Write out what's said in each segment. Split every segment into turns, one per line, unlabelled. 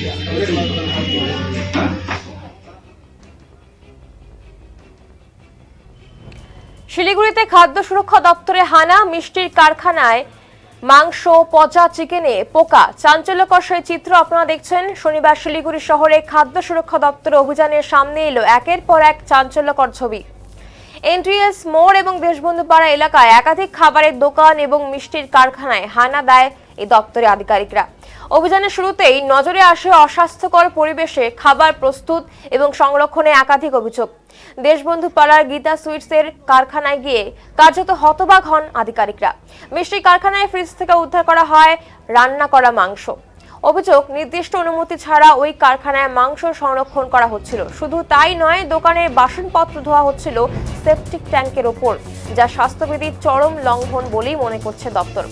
শিলিগুড়িতে খাদ্য সুরক্ষা দপ্তরে হানা, মিষ্টির কারখানায় মাংস, পচা চিকেনে পোকা। চাঞ্চল্যকর সেই চিত্র আপনারা দেখছেন। শনিবার শিলিগুড়ি শহরে খাদ্য সুরক্ষা দপ্তরের অভিযানের সামনে এলো একের পর এক চাঞ্চল্যকর ছবি। এনটিএস মোড় এবং দেশবন্ধু পাড়া এলাকায় একাধিক খাবারের দোকান এবং মিষ্টির কারখানায় হানা দেয় এই দপ্তরের আধিকারিকরা। অভিযানের শুরুতেই নজরে আসে অস্বাস্থ্যকর পরিবেশে খাবার প্রস্তুত এবং সংরক্ষণে একাধিক অভিযোগ। দেশবন্ধু পাড়ার গীতা সুইটসের কারখানায় গিয়ে কার্যত হতবাক হন আধিকারিকরা। মিষ্টি কারখানায় ফ্রিজ থেকে উদ্ধার করা হয় রান্না করা মাংস। অভিযোগ, নির্দিষ্ট অনুমতি ছাড়া ওই কারখানায় মাংস সংরক্ষণ করা হচ্ছিল। শুধু তাই নয়, দোকানের বাসনপত্র ধোয়া হচ্ছিল সেপটিক ট্যাঙ্কের ওপর, যা স্বাস্থ্যবিধির চরম লঙ্ঘন বলেই মনে করছে দপ্তর।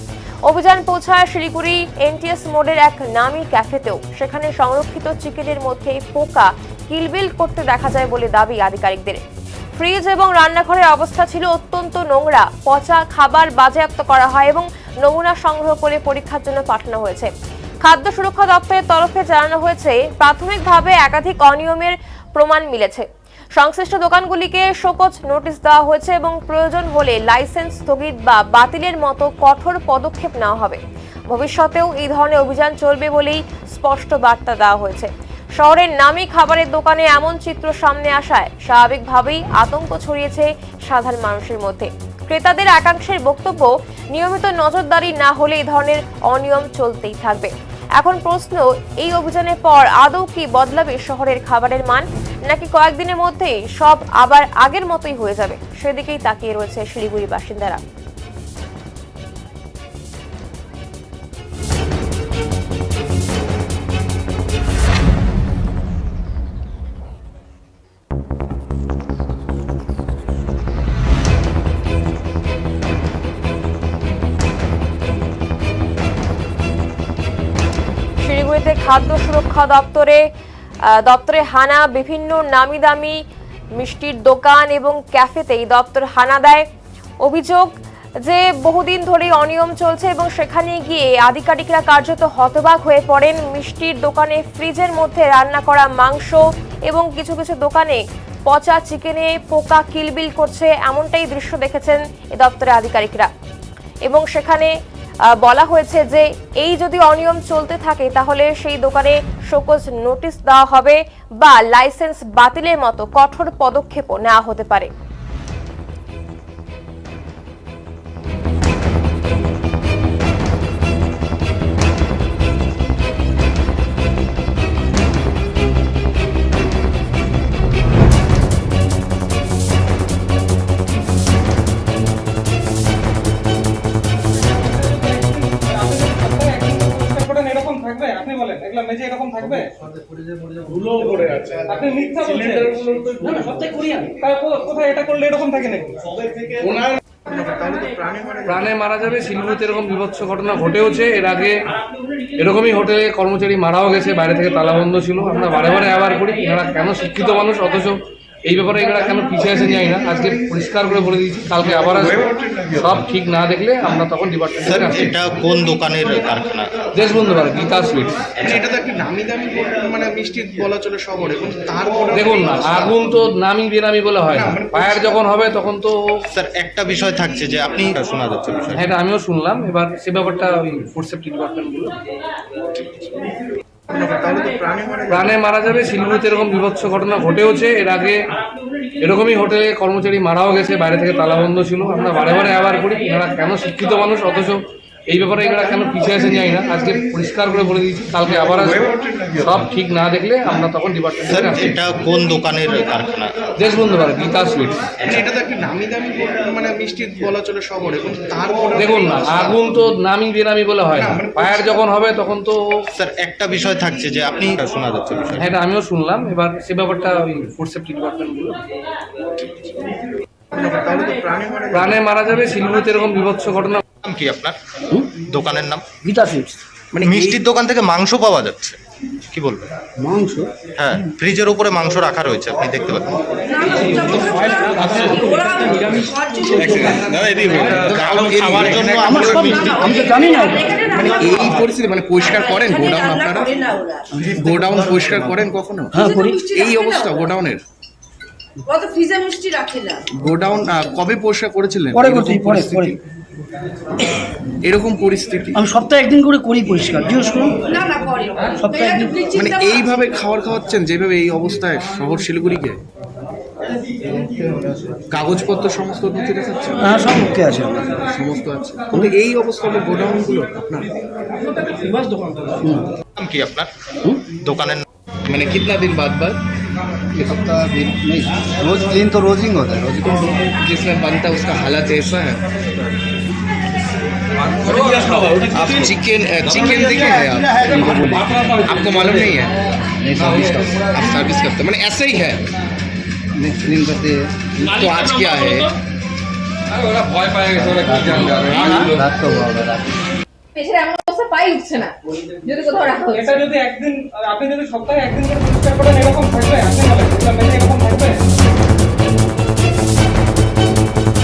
অভিযান পৌঁছায় শিলিগুড়ি এনটিএস মোড়ের এক নামী ক্যাফেতেও। সেখানে সংরক্ষিত চিকেনের মধ্যে পোকা কিলবিল করতে দেখা যায় বলে দাবি আধিকারিকদের। ফ্রিজ এবং রান্নাঘরের অবস্থা ছিল অত্যন্ত নোংরা। পচা খাবার বাজেয়াপ্ত করা হয় এবং নমুনা সংগ্রহ করে পরীক্ষার জন্য পাঠানো হয়েছে। খাদ্য সুরক্ষা দপ্তরের তরফে জানানো হয়েছে, প্রাথমিকভাবে একাধিক অনিয়মের প্রমাণ মিলেছে। সংশ্লিষ্ট দোকানগুলিকে শোকজ নোটিশ দেওয়া হয়েছে এবং প্রয়োজন হলে লাইসেন্স স্থগিত বা বাতিলের মতো কঠোর পদক্ষেপ নেওয়া হবে। ভবিষ্যতেও এই ধরনের অভিযান চলবে বলেই স্পষ্ট বার্তা দেওয়া হয়েছে। শহরের নামী খাবারের দোকানে এমন চিত্র সামনে আসায় স্বাভাবিকভাবেই আতঙ্ক ছড়িয়েছে সাধারণ মানুষের মধ্যে। ক্রেতাদের একাংশের বক্তব্য, নিয়মিত নজরদারি না হলে এই ধরনের অনিয়ম চলতেই থাকবে। এখন প্রশ্ন, এই অভিযানের পর আদৌ কি বদলাবে শহরের খাবারের মান, নাকি কয়েকদিনের মধ্যেই সব আবার আগের মতোই হয়ে যাবে? সেদিকেই তাকিয়ে রয়েছে শিলিগুড়ি বাসিন্দারা। শিলিগুড়িতে খাদ্য সুরক্ষা দপ্তরে হানা, বিভিন্ন নামি দামি মিষ্টির দোকান এবং ক্যাফেতে এই দপ্তর হানা দেয়। অভিযোগ যে বহুদিন ধরে অনিয়ম চলছে এবং সেখানে গিয়ে আধিকারিকরা কার্যত হতবাক হয়ে পড়েন। মিষ্টির দোকানে ফ্রিজের মধ্যে রান্না করা মাংস এবং কিছু কিছু দোকানে পচা চিকেনে পোকা কিলবিল করছে, এমনটাই দৃশ্য দেখেছেন এই দপ্তরের আধিকারিকরা। এবং সেখানে বলা হয়েছে যে এই যদি অনিয়ম চলতে থাকে তাহলে সেই দোকানে শোকজ নোটিশ দেওয়া হবে বা লাইসেন্স বাতিলের মতো কঠোর পদক্ষেপও নেওয়া হতে পারে।
আপনি বলেন এগুলা মেজে এরকম থাকবে, ধুলো পড়ে আছে, আপনি মিথ্যা বলছেন। না সবটাই করি আমি, তাই কোথায় এটা করলে এরকম থাকে নাকি? সবে থেকে ওনার
প্রাণে মারা যাবে। শিলিগুড়িতে এরকম বিভৎস ঘটনা ঘটেওছে। এর আগে এরকমই হোটেলে কর্মচারী মারাও গেছে, বাইরে থেকে তালাবন্ধ ছিল। আমরা বারে বারে আবার করি, এনারা কেন শিক্ষিত মানুষ অথচ এই ব্যাপারে এরা কেন পিছিয়ে আসেন জানি না। আজকে পরিষ্কার করে বলে দিয়েছি, কালকে আবার আসবে। সব ঠিক না দেখলে আমরা তখন ডিপার্টমেন্টে আসি।
এটা কোন দোকানের কারখানা?
দেশবন্ধু পাড়া গীতা সুইটস।
এটা তো একটা নামি দামি মানে মিষ্টি বলা চলে শহরে, কিন্তু
দেখুন না, আগুন তো নামি বেনামি বলে হয় না। ফায়ার যখন হবে তখন তো
স্যার একটা বিষয় থাকছে যে আপনি শোনা যাচ্ছে বিষয়,
হ্যাঁ এটা আমিও শুনলাম। এবার সে ব্যাপারটা ওই ফুড সেফটি ডিপার্টমেন্ট গুলো প্রাণে মারা যাবে। শিলিগুড়িতে এরকম বিভৎস ঘটনা ঘটেওছে। এর আগে এরকমই হোটেলে কর্মচারী মারাও গেছে, বাইরে থেকে তালাবন্ধ ছিল। আমরা বারে বারে আবার করি, এনারা কেন শিক্ষিত মানুষ অথচ এই ব্যাপারে এরা কেন পিছিয়ে আসেন জানি না। আজকে পরিষ্কার করে বলে দিয়েছি, কালকে আবার আসবে। সব ঠিক না দেখলে আমরা তখন ডিপার্টমেন্টে আসি।
এটা কোন দোকানের কারখানা?
দেশবন্ধু পাড়া গীতা সুইটস।
এটা তো একটা নামি দামি মানে মিষ্টি বলা চলে শহরে, কিন্তু
দেখুন না, আগুন তো নামি বেনামি বলে হয় না। ফায়ার যখন হবে তখন তো
স্যার একটা বিষয় থাকছে যে আপনি শোনা যাচ্ছে বিষয়,
হ্যাঁ এটা আমিও শুনলাম। এবার সে ব্যাপারটা ওই ফুড সেফটি ডিপার্টমেন্ট গুলো প্রাণে মারা যাবে। শিলিগুড়িতে এরকম বিভৎস ঘটনা।
নাম কি আপনার দোকানের নাম?
গীতা সুইটস।
মানে মিষ্টির দোকান থেকে মাংস পাওয়া যাচ্ছে, কি বলবেন?
মাংস,
হ্যাঁ, ফ্রিজের উপরে মাংস রাখা রয়েছে, আপনি দেখতে পাচ্ছেন।
আমি তো জানি না।
মানে এই পরিস্থিতি মানে পরিষ্কার করেন গোডাউন আপনারা? গোডাউন পরিষ্কার করেন কখনো?
হ্যাঁ করি।
এই অবস্থা গোডাউনের?
কত ফ্রিজে মিষ্টি রাখে না।
গোডাউন কবে পরিষ্কার করেছিলেন?
পরে
এরকম
করছি, পরে
পরিস্থিতি? এরকম পরিস্থিতি
আমি সপ্তাহে একদিন করে করি পরিষ্কার, জিজ্ঞেস করুন।
না না করে।
সপ্তাহে
এটা তো
একদিন।
bleaching
মানে
দেওয়া।
এইভাবে খাওয়াচ্ছেন যেভাবে এই অবস্থায় শহর শিলিগুড়িকে? কাগজপত্র সমস্ত নথি দেখাচ্ছেন?
হ্যাঁ সব ওকে আছে আমার।
সমস্ত আছে, কিন্তু এই অবস্থা হলো গোডাউনগুলো আপনার
নাম কি আপনার দোকানের নাম?
মানে कितना दिन बाद
हफ्ता दिन नहीं, रोज क्लीन तो रोज ही होता है, रोज
जिसमें बनता है उसका हालत ऐसा है? आप चिकन देखे हैं आप? आपको मालूम नहीं है?
नहीं सर्विस का
आप सर्विस करते हैं, मैंने ऐसे ही है।
नहीं क्लीन करते हैं।
तो आज क्या है?
আরে ওরা ভয় পায় গেছে, ওরা কি জানবে আর?
रात को हुआ होगा, रात
পেছনে এমন অবস্থা পাই উঠছে না যদি কোথাও রাখা হচ্ছে।
এটা যদি একদিন আপনি যদি সপ্তাহে একদিন করে পরিষ্কার করেন এরকম থাকবে? আপনি বলেন এগুলো